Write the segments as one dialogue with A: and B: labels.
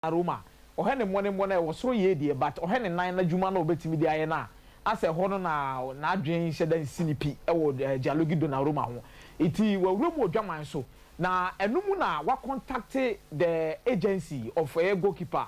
A: Roma ohe ne mone wo soro ye die but ohe ne nan na dwuma na obetimi di aye na ase ho no na adwen hye dan sinipi wo dialogi do na Roma ho iti wawuram odwaman so na enumu na wa contact the agency of a goalkeeper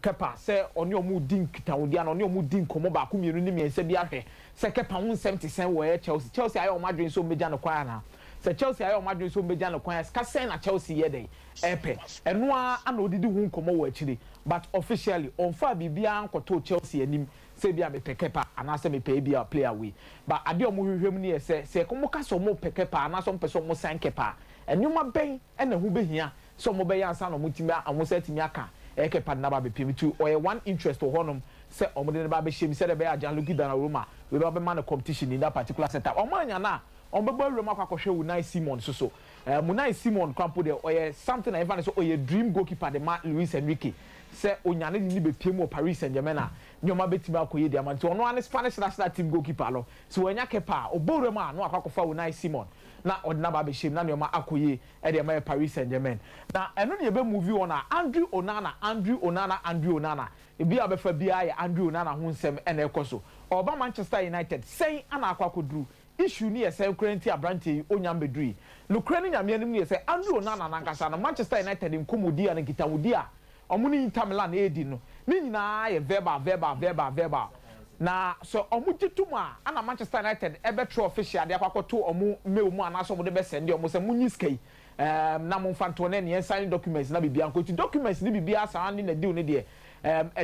A: kepa se oni omu din kitawudi ana oni omu din komo ba kumienu ni miense bi ahwe se kepa won 70% wo Chelsea ayo omadwen so meja no kwa na se Chelsea ayo omadwen so meja no kwa ska sen na Chelsea ye dey epe eno a na odidi hu komo wo akire but officially on fa bibia ankoto Chelsea anim se bia me pekepa ana se me pe bia player we but ade omu hwehwem ni se komo ka so mo pekepa ana so mpeso mo san kepa enuma ben na hu behia so mo be yansa no mutimi amosa timi aka kepa na ba be pemi tu or one interest to honum se omode ne ba be shemi se de be Gianluigi Donnarumma we ba be man competition in that particular setup omanya na ombebo Roma kwakwohwe Unai Simon so Unai Simon kwampo de or something I even so or dream goalkeeper de Luis Enrique se onyane ni be piem o Paris Saint-Germain na nyoma betimi akoye de amanti ono an Spanish national team goalkeeper lo so wanya kepa oborema no akwakofa Unai Simon na odna ba be shim na nyoma akoye e de ma Paris Saint-Germain na eno ne be movie on Andrew Onana ebi abefa bia ya Andrew Onana ho nsem ena ekoso oba Manchester United say ana akwakodru issue ni yese currently abrante onyambedui no currently nyame anim ni yese Andrew Onana nankasa na Manchester United nkomodi ana kitawodi a omuni Inter Milan edi no ni nyina ye verbal na so omu tituma ana Manchester United ebe true official de akwakoto omu mail mu ana so mo de be send omu se munyi skai na mo fanto ne ne sign documents na bibia nko ti documents ni bibia sa ni na deal ne de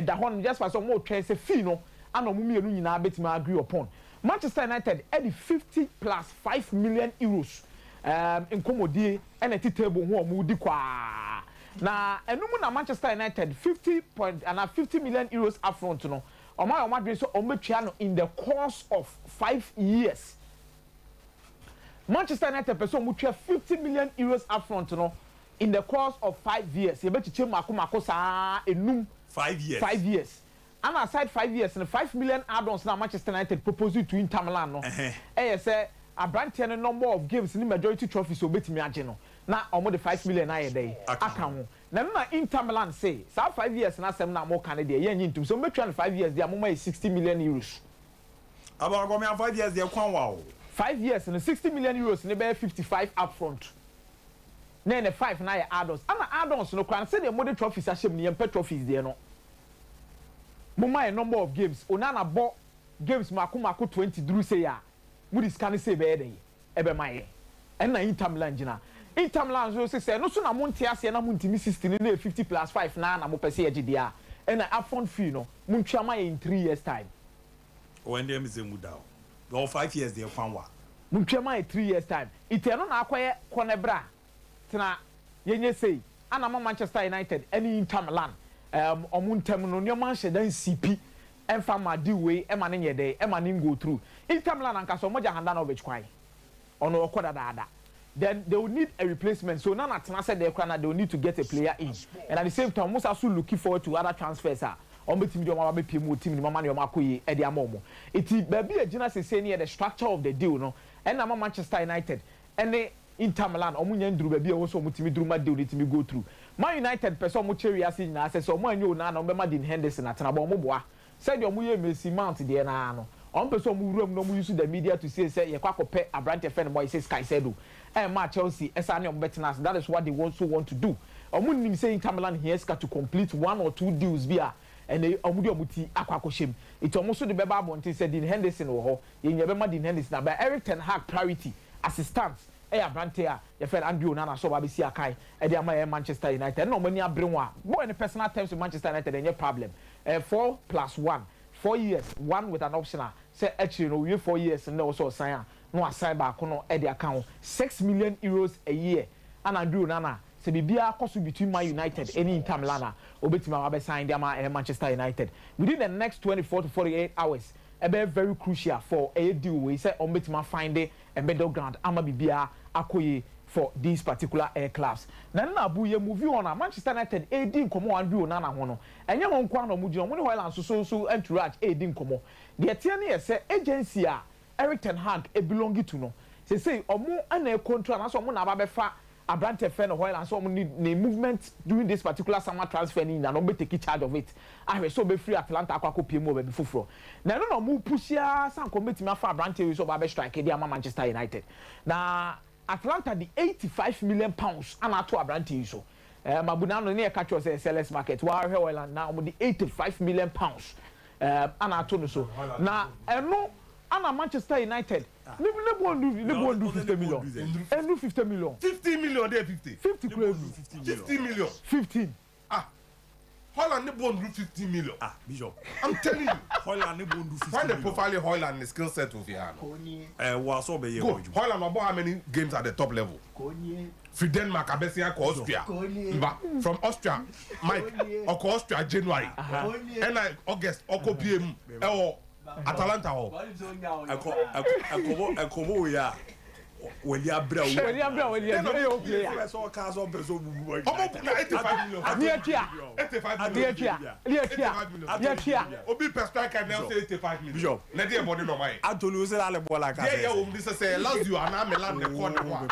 A: da hon just for so mo twen se fee no ana omu mienu nyina betima agree upon Manchester United at the 50 plus 5 million euros in komodie ene ti table ho omu di kwa na enumu na Manchester United 50 million euros upfront no Oma dream so ometwa in the course of 5 years. Manchester United person mutwa 50 million euros upfront no in the course of 5 years. You better check mako sa enum
B: 5 years.
A: 5 years. And aside 5 years and 5 million add-ons now Manchester United proposed to Inter Milan no. Say a brand number of games in the majority trophies so betimi agye no. Na omo the 5 million na day aka ho na Inter Milan say so 5 years na sem na mo kan dey yen ntum so metwa 5 years dey mo 60 million euros
B: aba go me 5 years dey kwan wa o
A: 5 years and 60 million euros ne be 55 upfront na 5 na ya add-ons ana add-ons no kwan say the model trophies ahyem ne yempe trophies dey no mo a number of games Onana bo games mako 20 duru say ya mo discan say be dey ebe maye en na Inter Milan gina Inter Milan so say no so na monte ase na montimi 16 na 50 plus 5 na mo pese ye dia and na upfront fee no montwa ma in 3 years time
B: when dem say muda go 5 years dey kwan wa
A: montwa ma in 3 years time ite no na akoye konebra tena yenye sei ana ma Manchester United any Inter Milan omuntem no nyoma hye dan CP emfa ma di we e ma ne nyede e ma ne go through Inter Milan anka so moja handa na obechkwai ono okoda dada then they will need a replacement. So now that said they will need to get a player in. And at the same time, most also looking forward to other transfers. On the team, team, mama, Eddie Amomo. It is baby a generous is saying the structure of the deal, no. And I'm Manchester United and they Inter Milan, Omunian Drew baby also mutimi Druma deal it me go through. Man United person mucheria sin na says so man you na no Dean Henderson at Nabomoboa. Said your muye Messi Mount the no. On person mu room no mu use the media to say ye kwako pe abrante friend boy says Kaisedu. Chelsea Esani Betenas, that is what they also want to do. Omunim say Inter Milan here to complete 1 or 2 deals via and they omuti akwakoshim. It almost the Beba Bonte said Dean Henderson or in Yabema Dean Henderson by Eric Ten Hag priority assistance. Brantea, your friend Andrew Nana so Babisi Akai, and Manchester United. No money abrinwa. Boy in the personal terms with Manchester United, any problem. 4 plus 1, 4 years, 1 with an optional. Say actually no, you 4 years and also sign. No aside back on the account 6 million euros a year and Andrew Nana say bibia cost between Man United any Inter Milan obetima abe sign them Manchester United within the next 24 to 48 hours e be very crucial for a deal we say obetima find a middle ground ama bibia akoye for these particular air class na abu ye movie on Manchester United edi nkomo Andrew Nana ho no enye ho nkwa no mudi no Hoyland so entourage edi nkomo de tie ne say agency a Eric Ten Hag belongi to no say omo ana control na so omo na ba befa Abrante fan of Hoyland so need movement during this particular summer transfer ni na no be take charge of it. I so be free Atlanta akwa PM be fufuro. Na no move push ya san committee me afa Abrante so ba be strike dey ama Manchester United. Na Atlanta the 85 million pounds ana to Abrante so. Mabuna no ne catch us sellers market. Wa Hoyland now the 85 million pounds. Ana to no so. Na no ana Manchester United. Ne do 50 million. And do 50 million.
C: 50 million there 50.
A: 50 crazy.
C: 50 million.
A: 15.
C: Holland ne bond do 50 million.
B: Bishop.
C: I'm telling you.
B: Holland ne bond do 50
C: Find the
B: million.
C: profile Holland the skill set of here.
B: Wa so be
C: Go. Holland about how many games at the top level? For Denmark, Abesia, Austria. From Austria, Mike, or Austria, January. And like August, Oko PM, or Atalanta.
B: Akobo ya. William Brown.
A: William player.
B: So cars on bezo bubu.
C: 85 million.
A: Near here.
C: 85
A: million.
C: Obi per striker now say 85 million.
B: Bishop.
C: Let the body no mind.
B: Anthony say la le bola ka.
C: Yeah, this say last you and Milan the corner one.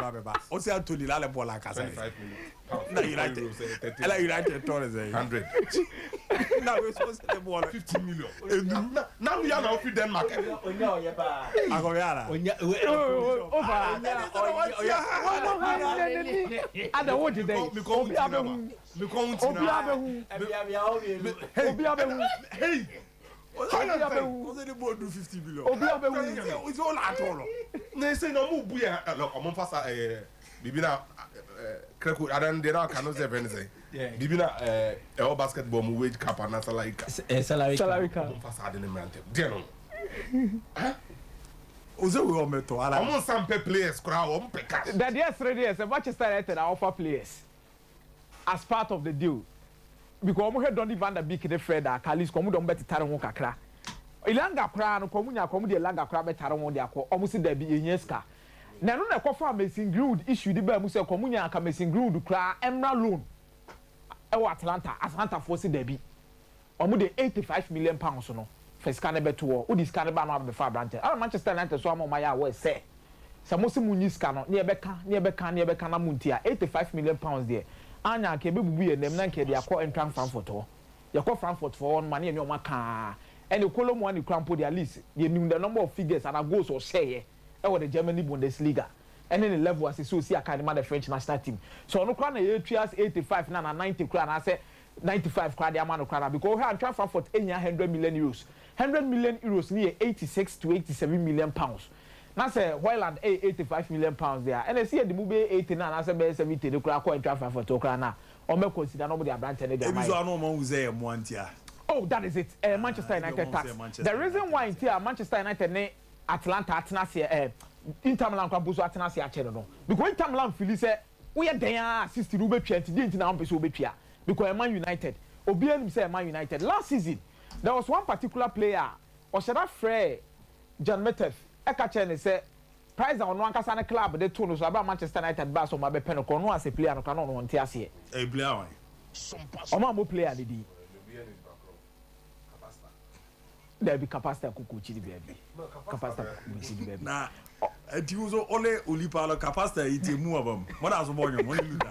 B: O say Anthony la le bola ka.
C: 25 million.
B: Na United. Ela United torre say
C: 100.
B: Now we supposed to the ball
C: 50 million. Now we are now for Denmark.
B: Agoyara.
A: Ada wo today. Obi abehu.
C: Hey.
B: Was the ball do 50 million?
A: Obi abehu.
B: It's all at all.
C: Ne say no mu bu ya. Look, I'm fast bibina Kreko adan de na cannot say anything. Bibina all basketball mu wage cap and salary cap.
A: Salary cap.
C: I'm fast adan me ante. Dia no.
B: Oze we o meto ala.
C: I'm some players crowd on pe cash.
A: That yesterday Manchester United offer players as part of the deal. Because we had Donny van der Beek the Fred Kalis komu don bet tare ho kakra. Ilanga kra no komu nya komu de langa kra bet tare ho de akọ. Omu se da bi enyeska. Na no na kofa Mason Greenwood issue de ba mu se komu nya ka Mason Greenwood kra emra loan. E wa Atlanta force da bi. Omu de 85 million pounds no. First can be to o dis can ba no be fa branch. All Manchester United so am ya we say. Samosi munyi ska no ne be ka na muntia 85 million pounds there. Anya ke bebubu ye nem na nke de akọ entran Frankfurt ho. Yakọ Frankfurt for one money no maka. And Colombo one crampo the at least you knew the number of figures and goals or share the Germany Bundesliga. And then the level as so see academy the French national team. So no crown 85 na 90 crown I say 95 crown the amount crown because we have Frankfurt 100 million euros. 100 million euros near 86 to 87 million pounds. Now say Hoyland 85 million pounds there. And I see the movie 89 and I say 70 the crown and transfer for to crown now. Or me consider nobody a branch and they Oh, that is it. Manchester United tax. The reason why here Manchester United ne Atlanta Atenase Inter Milan kwa buso Atenase a cheno no. Because Inter Milan feel say we are there 60 ube 20 didn't na person ube tua. Because Man United, obi anim say Man United last season there was one particular player Oshada Frey John Metef eka chene say price on one kasa na club de to no so about Manchester United ba so ma be pen ko no as a player no kan no won tia se.
B: E player wan.
A: Oma mo player ni di. There be capacity kuku chidi baby. Capacity kuku chidi baby.
B: Na eti uzo ole olipalo capacity iti mu abam. Mo da so bonyo mo ni da.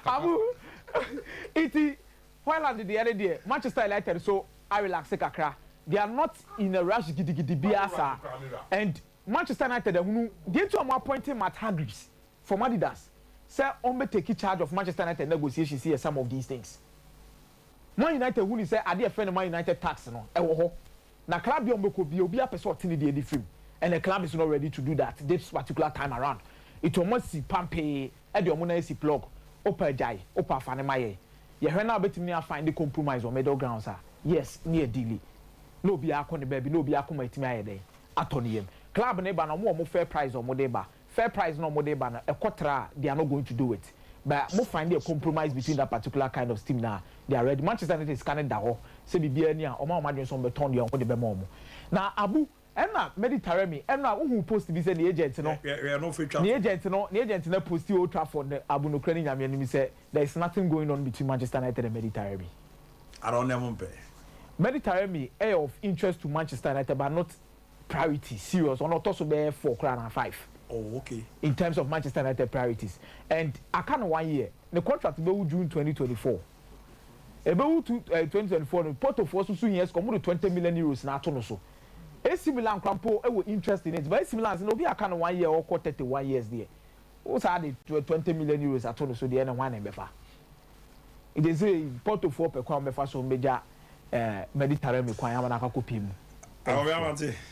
A: Abu iti Hoyland the other day Manchester United so I relax kakra. They are not in a rush gidi biasa. And Manchester United they to am appointing Matt Hargreaves from Adidas. Say on be take charge of Manchester United negotiations here some of these things. Man United who say ade a friend Man United tax no e wo ho na club bi ombeko bi obi apese otini de edi film and the club is not ready to do that this particular time around it almost see pampe e de omo na si plug opa jai opa fane maye ye hwe na betimi na find the compromise on middle grounds ah yes near deal no bi akọ ne baby no bi akọ matimi aye den atoni yem club ne ba na mo fair price o mo de ba fair price no mo de ba na e kotra they are not going to do it but mo find a compromise between that particular kind of team now they are ready. Manchester United is scanning that ho say bibia ni a o ma madwen so beton de on de be mo na abu enna Mediterranean enna who post bi say the agent no
B: no feature
A: the agent na post Old Trafford the abu no krani nyame ni say there is nothing going on between Manchester United and Mediterranean.
B: I don't know mpe
A: Mediterranean of interest to Manchester United but not priority serious or not also be 4 crown and 5
B: Oh, okay.
A: In terms of Manchester United priorities. And I can't 1 year. The contract will be June 2024. About 2024, the Porto for soon years come with 20 million euros na to no so. AC Milan Crampo were interest in it, but AC Milan no be a kind of 1 year or 31 years there. What's added to 20 million euros at all so the end of one and befa. It is a Porto for per crown befa so major Mediterranean kwa ya na akakopim.